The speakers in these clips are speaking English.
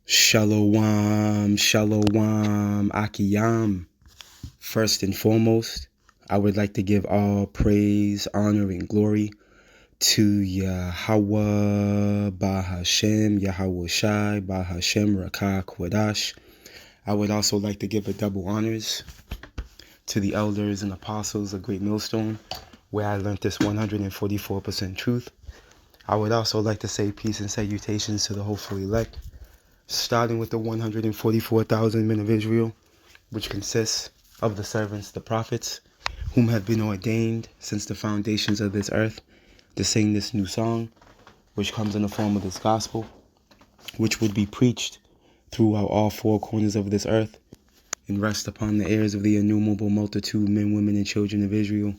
Shalom, shalom, Akiyam. First and foremost, I would like to give all praise, honor, and glory to Yahweh, Bahashem, Yahweh Shai, Bahashem, Rakah, Kwadash. I would also like to give a double honors to the elders and apostles of Great Millstone, where I learned this 144% truth. I would also like to say peace and salutations to the hopeful elect, starting with the 144,000 men of Israel, which consists of the servants, the prophets, whom have been ordained since the foundations of this earth to sing this new song, which comes in the form of this gospel, which would be preached throughout all four corners of this earth and rest upon the ears of the innumerable multitude, men, women, and children of Israel,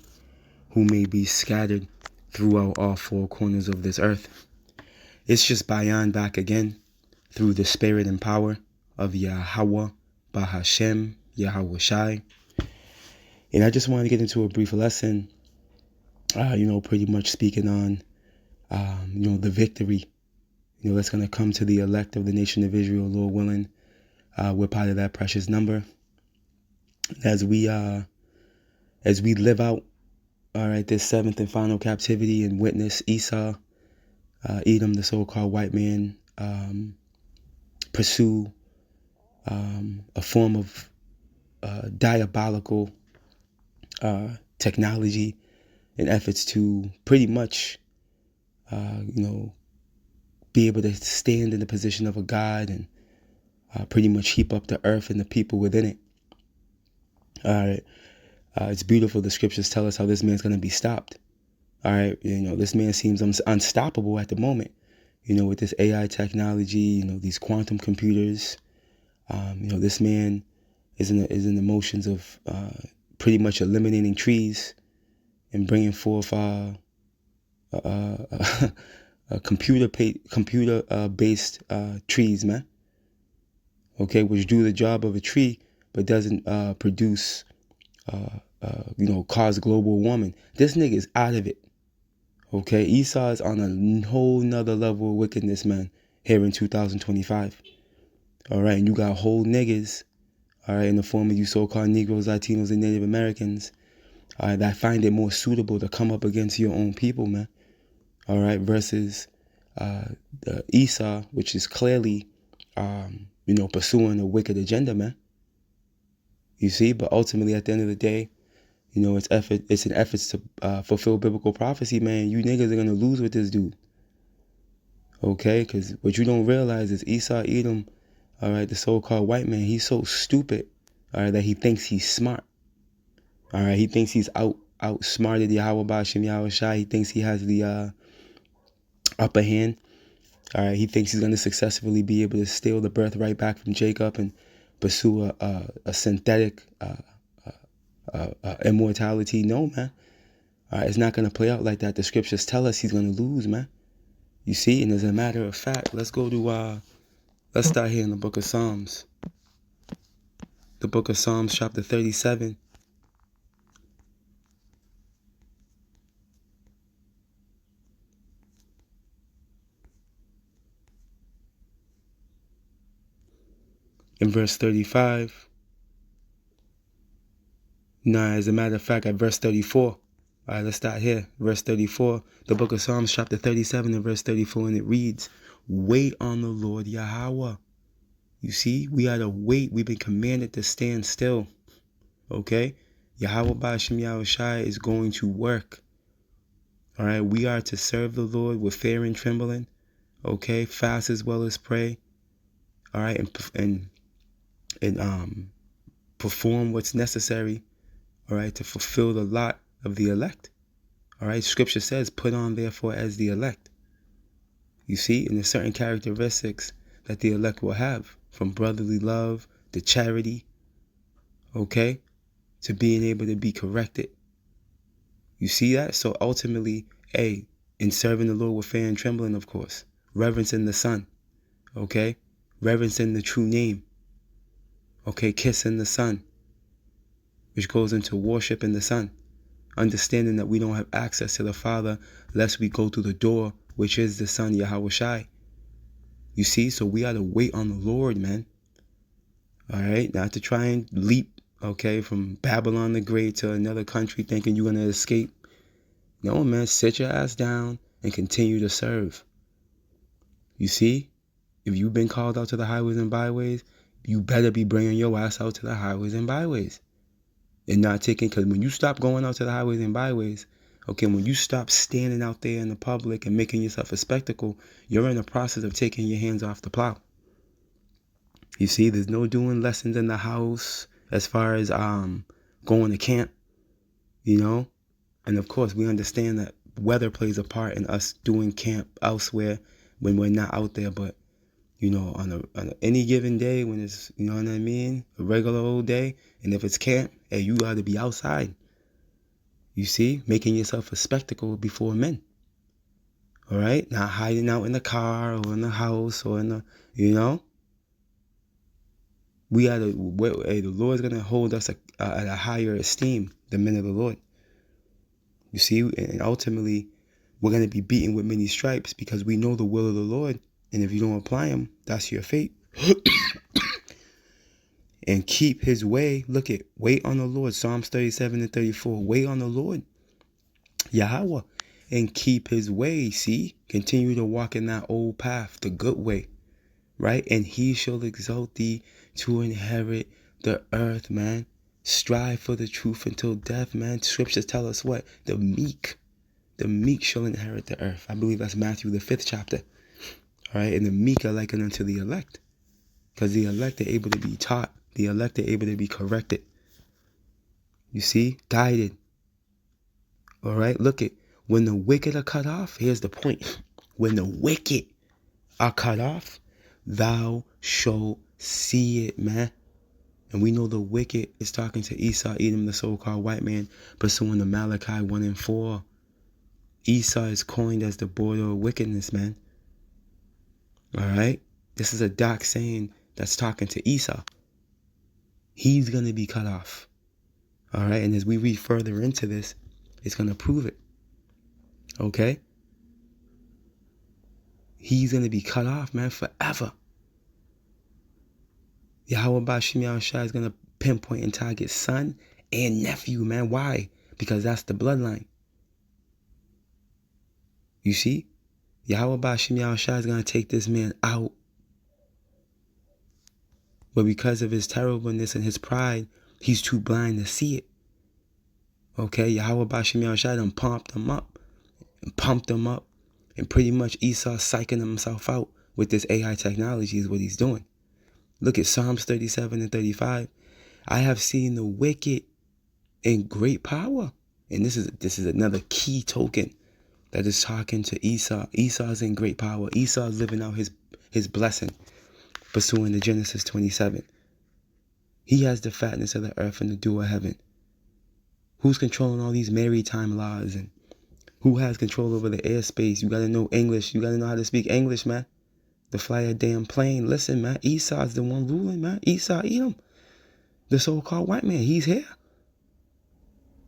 who may be scattered throughout all four corners of this earth. It's just Bayan back again through the spirit and power of Yahweh, Bahashem, Yahweh Shai. And I just want to get into a brief lesson, pretty much speaking on, the victory, that's going to come to the elect of the nation of Israel, Lord willing. We're part of that precious number. As we live out, all right, this seventh and final captivity and witness Esau, Edom, the so-called white man, pursue a form of diabolical technology and efforts to pretty much, be able to stand in the position of a god and pretty much heap up the earth and the people within it. All right. It's beautiful. The scriptures tell us how this man's going to be stopped. All right. This man seems unstoppable at the moment, with this AI technology, these quantum computers. This man is in the motions of pretty much eliminating trees and bringing forth computer-based trees, man. Okay, which do the job of a tree, but doesn't produce, cause global warming. This nigga is out of it. Okay, Esau is on a whole nother level of wickedness, man, here in 2025. All right, and you got whole niggas, all right, in the form of you so-called Negroes, Latinos, and Native Americans, all right, that find it more suitable to come up against your own people, man. All right, versus the Esau, which is clearly, pursuing a wicked agenda, man. You see, but ultimately, at the end of the day, it's an effort to fulfill biblical prophecy, man. You niggas are gonna lose with this dude. Okay, because what you don't realize is Esau, Edom, all right, the so-called white man, he's so stupid, all right, that he thinks he's smart. All right, he thinks he's outsmarted Yahweh Bashem Yahweh Shai. He thinks he has the upper hand. All right, he thinks he's gonna successfully be able to steal the birthright back from Jacob and pursue a synthetic immortality. No, man. All right, it's not gonna play out like that. The scriptures tell us he's gonna lose, man. You see, and as a matter of fact, let's start here in the book of Psalms. The book of Psalms, chapter 37. In verse 35. Nah, as a matter of fact, at verse 34. All right, let's start here. Verse 34, the book of Psalms, chapter 37 and verse 34, and it reads, wait on the Lord Yahweh. You see, we are to wait. We've been commanded to stand still. Okay? Yahweh Ba'ashem Yahweh Shai is going to work. All right? We are to serve the Lord with fear and trembling. Okay? Fast as well as pray. All right? And perform what's necessary. All right? To fulfill the lot of the elect. All right? Scripture says, put on therefore as the elect. You see? And there's certain characteristics that the elect will have, from brotherly love to charity. Okay? To being able to be corrected. You see that? So ultimately, in serving the Lord with fear and trembling, of course, reverencing the Son, okay? Reverencing the true name, okay? Kissing the Son, which goes into worship in the Son. Understanding that we don't have access to the Father lest we go through the door, which is the Son, Yahweh Shai. You see, so we gotta wait on the Lord, man. All right, not to try and leap, okay, from Babylon the Great to another country thinking you're gonna escape. No, man, sit your ass down and continue to serve. You see, if you've been called out to the highways and byways, you better be bringing your ass out to the highways and byways. And not taking, because when you stop going out to the highways and byways, okay, when you stop standing out there in the public and making yourself a spectacle, you're in the process of taking your hands off the plow. You see, there's no doing lessons in the house as far as going to camp, you know. And of course, we understand that weather plays a part in us doing camp elsewhere when we're not out there. But, you know, on any given day when it's, you know what I mean, a regular old day, and if it's camp, hey, you got to be outside. You see, making yourself a spectacle before men. All right, not hiding out in the car or in the house or in the, you know. We gotta, hey, the Lord's gonna hold us at a higher esteem, the men of the Lord. You see, and ultimately, we're gonna be beaten with many stripes because we know the will of the Lord, and if you don't apply them, that's your fate. And keep His way. Look at, wait on the Lord. Psalms 37 and 34. Wait on the Lord, Yahweh, and keep His way. See, continue to walk in that old path, the good way. Right? And He shall exalt thee to inherit the earth, man. Strive for the truth until death, man. Scriptures tell us what? The meek shall inherit the earth. I believe that's Matthew, the 5th chapter. All right? And the meek are likened unto the elect. Because the elect are able to be taught. The elect are able to be corrected. You see? Guided. All right? Look at, when the wicked are cut off, here's the point. When the wicked are cut off, thou shalt see it, man. And we know the wicked is talking to Esau, Edom, the so-called white man, pursuing the Malachi 1 and 4. Esau is coined as the border of wickedness, man. All right? This is a dark saying that's talking to Esau. He's going to be cut off. All right? And as we read further into this, it's going to prove it. Okay? He's going to be cut off, man, forever. Yahweh Bashim Yahushua is going to pinpoint and target son and nephew, man. Why? Because that's the bloodline. You see? Yahweh Bashim Yahushua is going to take this man out. But because of his terribleness and his pride, he's too blind to see it. Okay? Yahweh Bashim Yahushua done pumped him up. And pretty much Esau psyching himself out with this AI technology is what he's doing. Look at Psalms 37 and 35. I have seen the wicked in great power. And this is another key token that is talking to Esau. Esau's in great power. Esau's living out his blessing, pursuing the Genesis 27. He has the fatness of the earth and the dew of heaven. Who's controlling all these maritime laws? And who has control over the airspace? You got to know English. You got to know how to speak English, man. To fly a damn plane. Listen, man. Esau's the one ruling, man. Esau, Edom, the so-called white man. He's here.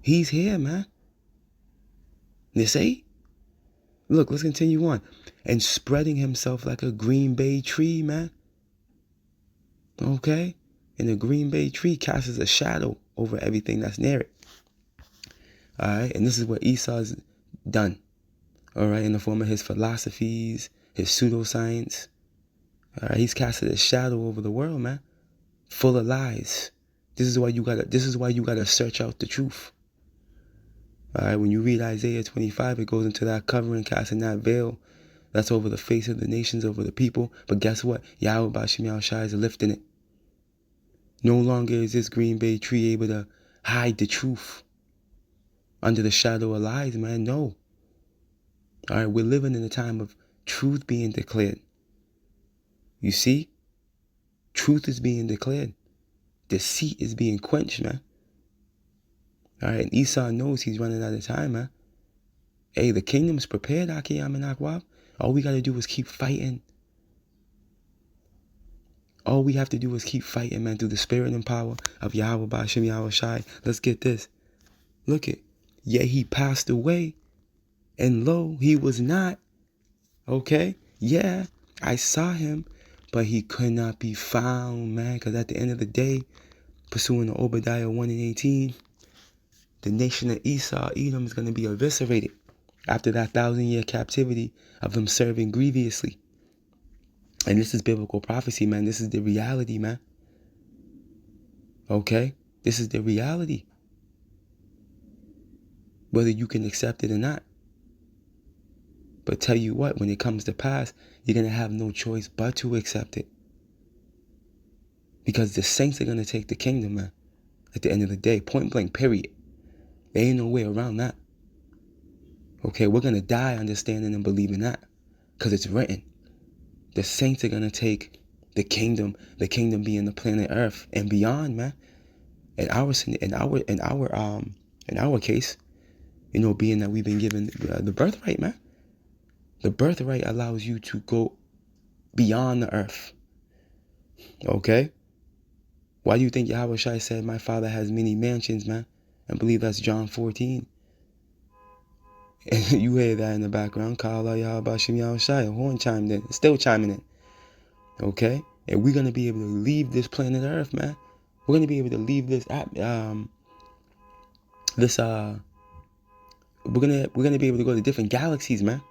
He's here, man. You see? Look, let's continue on. And spreading himself like a green bay tree, man. Okay? And the green bay tree casts a shadow over everything that's near it. All right? And this is what Esau's done. All right? In the form of his philosophies, his pseudoscience. All right? He's casted a shadow over the world, man. Full of lies. This is why you gotta search out the truth. All right, when you read Isaiah 25, it goes into that covering, casting that veil that's over the face of the nations, over the people. But guess what? Yahweh Bashim Yahushua is lifting it. No longer is this green bay tree able to hide the truth under the shadow of lies, man. No. All right, we're living in a time of truth being declared. You see? Truth is being declared. Deceit is being quenched, man. All right, and Esau knows he's running out of time, man. Hey, the kingdom's prepared, Akiyam and Akwab. All we got to do is keep fighting. All we have to do is keep fighting, man, through the spirit and power of Yahweh Bashim Yahushai. Let's get this. Look it. Yet he passed away, and lo, he was not. Okay? Yeah, I saw him, but he could not be found, man. Because at the end of the day, pursuing the Obadiah 1 and 18, the nation of Esau, Edom, is going to be eviscerated after that 1,000-year captivity of them serving grievously. And this is biblical prophecy, man. This is the reality, man. Okay? This is the reality. Whether you can accept it or not. But tell you what, when it comes to pass, you're going to have no choice but to accept it. Because the saints are going to take the kingdom, man. At the end of the day, point blank, period. There ain't no way around that. Okay, we're going to die understanding and believing that. Because it's written. The saints are going to take the kingdom being the planet Earth and beyond, man. In our case, you know, being that we've been given the birthright, man. The birthright allows you to go beyond the earth. Okay? Why do you think Yahweh Shai said, my Father has many mansions, man? I believe that's John 14. And you hear that in the background. Kala Yahweh Shem Yahweh Shai. A horn chimed in. Still chiming in. Okay? And we're going to be able to leave this planet Earth, man. We're going to be able to leave this we're gonna be able to go to different galaxies, man.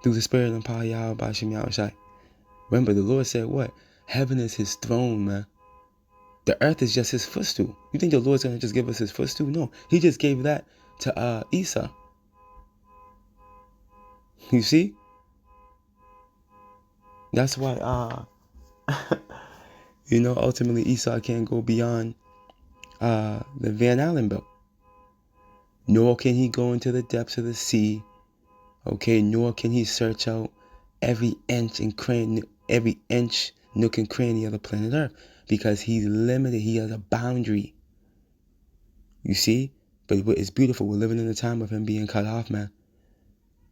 Through the spirit and power of Yahweh Shem Yahweh Shai. Remember, the Lord said what? Heaven is his throne, man. The earth is just his footstool. You think the Lord's gonna just give us his footstool? No. He just gave that to Esau. You see? That's why you know, ultimately Esau can't go beyond the Van Allen belt. Nor can he go into the depths of the sea. Okay, nor can he search out every inch, nook and cranny of the planet Earth, because he's limited. He has a boundary. You see? But it's beautiful. We're living in a time of him being cut off, man.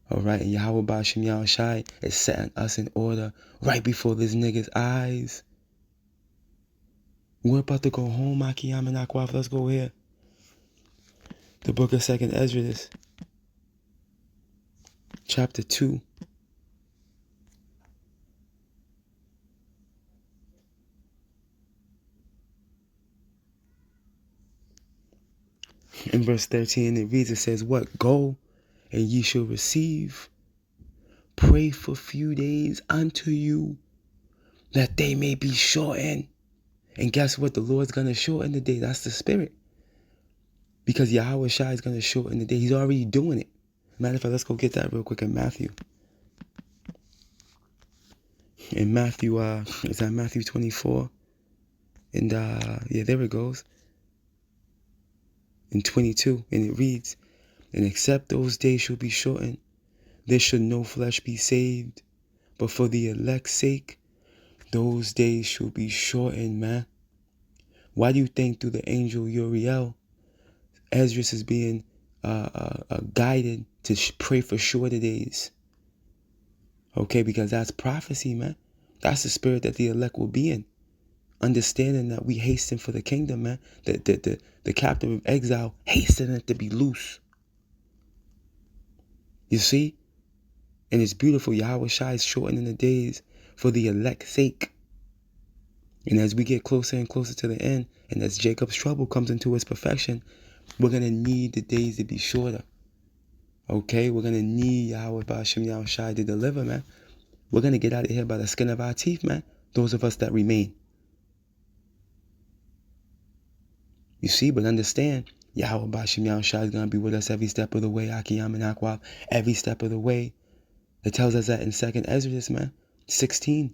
All right, and Yahweh Ba'Shem Yahweh Shai is setting us in order right before this nigga's eyes. We're about to go home, Akiyam and Akwaf. Let's go here. The book of 2nd Ezra, chapter 2. In verse 13, it reads, it says, what? Go, and ye shall receive. Pray for few days unto you, that they may be shortened. And guess what? The Lord's going to shorten the day. That's the spirit. Because Yahweh Shai is going to shorten the day. He's already doing it. Matter of fact, let's go get that real quick in Matthew. In Matthew, is that Matthew 24? And yeah, there it goes. In 22, and it reads, and except those days shall be shortened, there should no flesh be saved. But for the elect's sake, those days shall be shortened, man. Why do you think through the angel Uriel, Esdras is being guided to pray for shorter days? Okay, because that's prophecy, man. That's the spirit that the elect will be in. Understanding that we hasten for the kingdom, man. The captive of exile hastening to be loose. You see? And it's beautiful. Yahweh Shai is shortening the days for the elect's sake. And as we get closer and closer to the end, and as Jacob's trouble comes into its perfection, we're going to need the days to be shorter. Okay? We're going to need Yahweh Ba'Shem Yahweh Shai to deliver, man. We're going to get out of here by the skin of our teeth, man. Those of us that remain. You see? But understand, Yahweh Ba'Shem Yahweh Shai is going to be with us every step of the way. Akiyam and Akwab, every step of the way. It tells us that in 2nd Ezra, man, 16.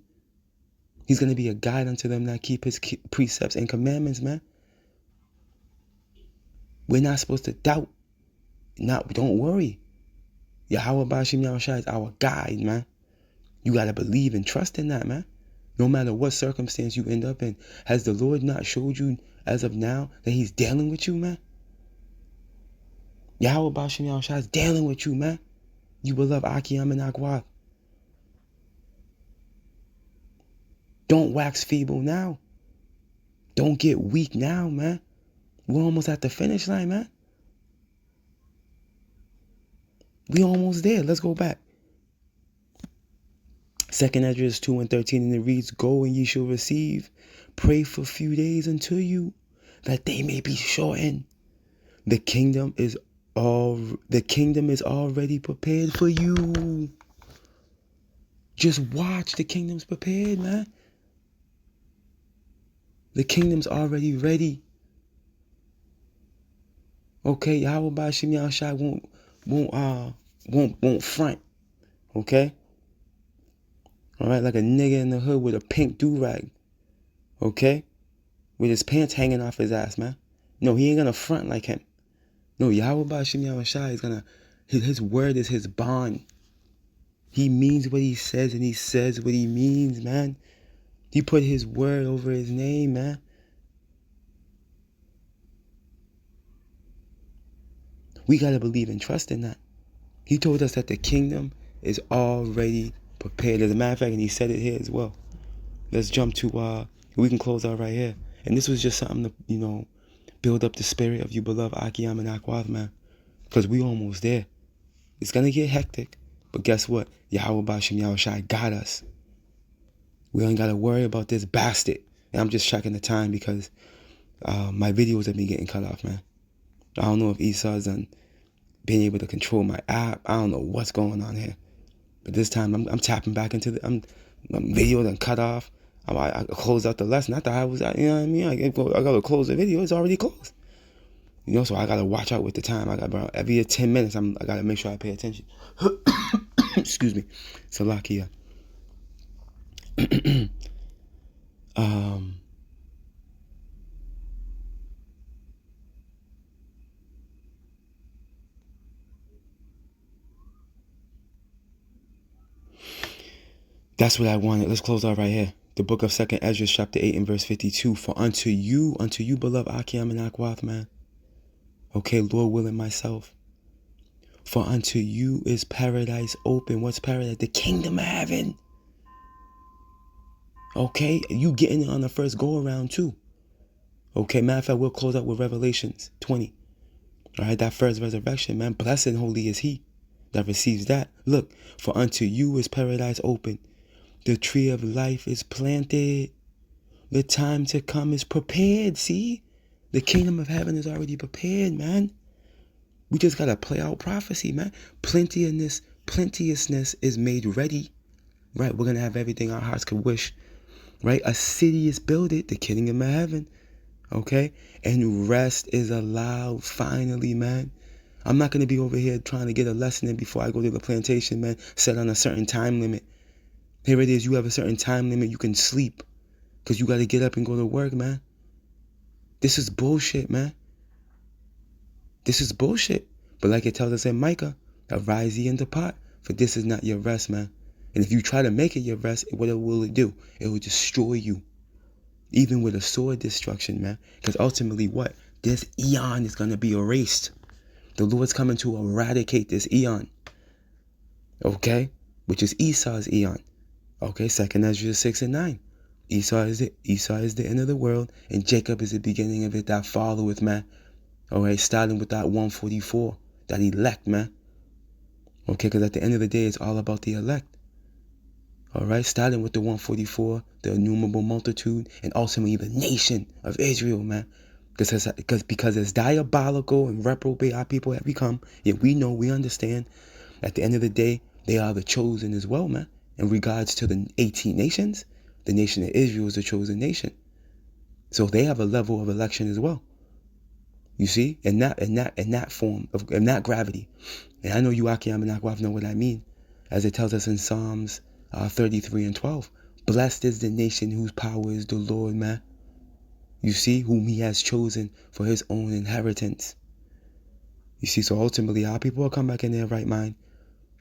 He's going to be a guide unto them that keep his precepts and commandments, man. We're not supposed to doubt. Don't worry. Yahweh Ba'Shem Yahweh Shai is our guide, man. You got to believe and trust in that, man. No matter what circumstance you end up in. Has the Lord not showed you as of now that he's dealing with you, man? Yahweh Ba'Shem Yahweh Shai is dealing with you, man. You will love Akiyam and Akwab. Don't wax feeble now. Don't get weak now, man. We're almost at the finish line, man. We almost there. Let's go back. Second Esdras 2 and 13, and it reads, "Go and ye shall receive. Pray for a few days unto you, that they may be shortened. The kingdom is already prepared for you." Just watch. The kingdom's prepared, man. The kingdom's already ready. Okay, Yahweh Bashim Yahushai won't front. Okay? Alright, like a nigga in the hood with a pink do-rag. Okay? With his pants hanging off his ass, man. No, he ain't gonna front like him. No, Yahweh Bashim Yahushai is gonna, his word is his bond. He means what he says, and he says what he means, man. He put his word over his name, man. We got to believe and trust in that. He told us that the kingdom is already prepared. As a matter of fact, and he said it here as well. Let's jump to, we can close out right here. And this was just something to, build up the spirit of you beloved Akiam and Akwath, man. Because we almost there. It's going to get hectic. But guess what? Yahweh Bashim Yahushai got us. We ain't got to worry about this bastard. And I'm just checking the time because my videos have been getting cut off, man. I don't know if Esau's done being able to control my app. I don't know what's going on here. But this time I'm tapping back into the video done cut off. I closed out the lesson. I thought I was, you know what I mean? I got to close the video. It's already closed. So I got to watch out with the time. I got about every 10 minutes, I got to make sure I pay attention. Excuse me. Salakia. That's what I wanted. Let's close out right here. The book of 2nd Esdras, chapter 8 and verse 52. For unto you, beloved Akiam and Akwath, man. Okay, Lord willing myself. For unto you is paradise open. What's paradise? The kingdom of heaven. Okay, you getting it on the first go around too. Okay, matter of fact, we'll close out with Revelations 20. All right, that first resurrection, man. Blessed and holy is he that receives that. Look, for unto you is paradise open. The tree of life is planted. The time to come is prepared. See? The kingdom of heaven is already prepared, man. We just got to play out prophecy, man. Plenteousness is made ready. Right? We're going to have everything our hearts could wish. Right? A city is builded, the kingdom of heaven. Okay? And rest is allowed finally, man. I'm not going to be over here trying to get a lesson in before I go to the plantation, man. Set on a certain time limit. Here it is. You have a certain time limit. You can sleep. Because you got to get up and go to work, man. This is bullshit, man. This is bullshit. But like it tells us in Micah, arise ye and depart, for this is not your rest, man. And if you try to make it your rest, what will it do? It will destroy you. Even with a sword destruction, man. Because ultimately what? This eon is going to be erased. The Lord's coming to eradicate this eon. Okay? Which is Esau's eon. Okay, 2nd Esdras 6 and 9. Esau is the end of the world, and Jacob is the beginning of it that followeth, man. Alright, starting with that 144, that elect, man. Okay, because at the end of the day, it's all about the elect. Alright, starting with the 144, the innumerable multitude, and ultimately the nation of Israel, man. Because as diabolical and reprobate our people have become, yet we know, we understand, at the end of the day, they are the chosen as well, man. In regards to the 18 nations, the nation of Israel is the chosen nation. So they have a level of election as well. You see? In that form, in that gravity. And I know you Akiam and Akwath know what I mean. As it tells us in Psalms 33 and 12. Blessed is the nation whose power is the Lord, man. You see? Whom he has chosen for his own inheritance. You see? So ultimately, our people will come back in their right mind.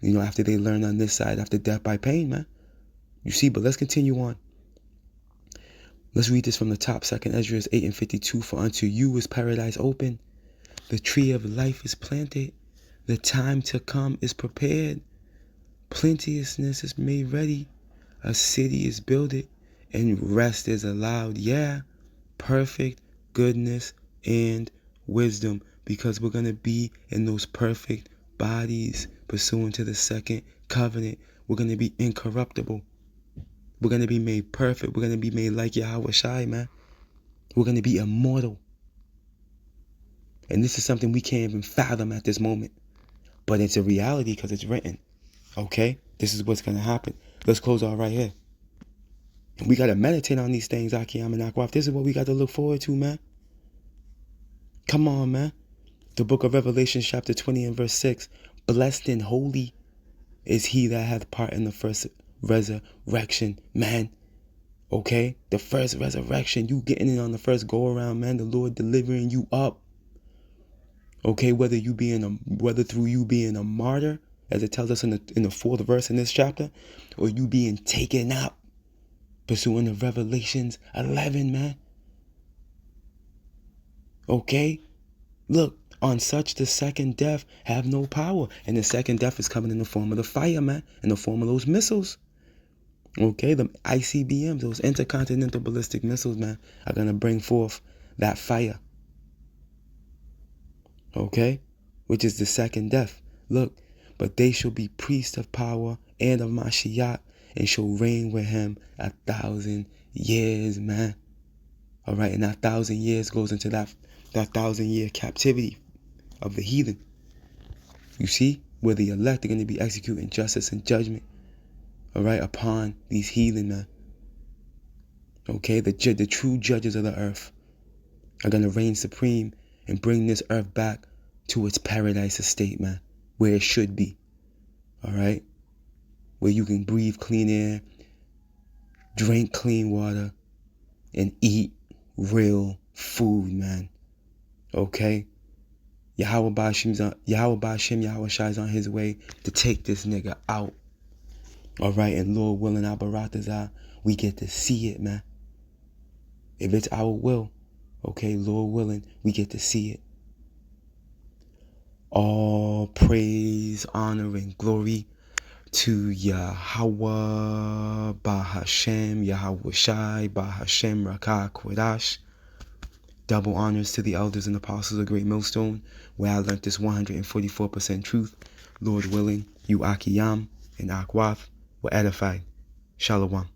After they learn on this side, after death by pain, man. You see? But let's continue on. Let's read this from the top. 2nd Esdras 8 and 52. For unto you is paradise open. The tree of life is planted. The time to come is prepared. Plenteousness is made ready. A city is builded. And rest is allowed. Yeah. Perfect goodness and wisdom. Because we're going to be in those perfect bodies. Pursuant to the second covenant. We're going to be incorruptible. We're going to be made perfect. We're going to be made like Yahweh Shai, man. We're going to be immortal. And this is something we can't even fathom at this moment. But it's a reality because it's written. Okay? This is what's going to happen. Let's close out right here. And we got to meditate on these things, Akiyam and Akwaf. This is what we got to look forward to, man. Come on, man. The book of Revelation, chapter 20 and verse 6. Blessed and holy is he that hath part in the first resurrection, man. Okay? The first resurrection. You getting in on the first go around, man. The Lord delivering you up. Okay? Whether through you being a martyr, as it tells us in the fourth verse in this chapter, or you being taken up, pursuing the Revelations 11, man. Okay? Look, on such the second death have no power. And the second death is coming in the form of the fire, man. In the form of those missiles. Okay, the ICBMs, those intercontinental ballistic missiles, man, are going to bring forth that fire. Okay? Which is the second death. Look, but they shall be priests of power and of Mashiach, and shall reign with him 1,000 years, man. All right, and that 1,000 years goes into that 1,000-year captivity of the heathen. You see, where the elect are going to be executing justice and judgment, all right, upon these heathen, man. Okay, the true judges of the earth are going to reign supreme and bring this earth back to its paradise estate, man, where it should be. All right, where you can breathe clean air, drink clean water, and eat real food, man. Okay? Yahweh Ba'Shem, Yahweh Shai is on his way to take this nigga out. All right? And Lord willing, Abaratazah, we get to see it, man. If it's our will, okay, Lord willing, we get to see it. All praise, honor, and glory to Yahweh Ba'Hashem, Yahweh Shai, Ba'Hashem Rakah Kodash. Double honors to the elders and apostles of Great Millstone, where I learned this 144% truth. Lord willing, you Akiyam and Akwaf were edified. Shalom.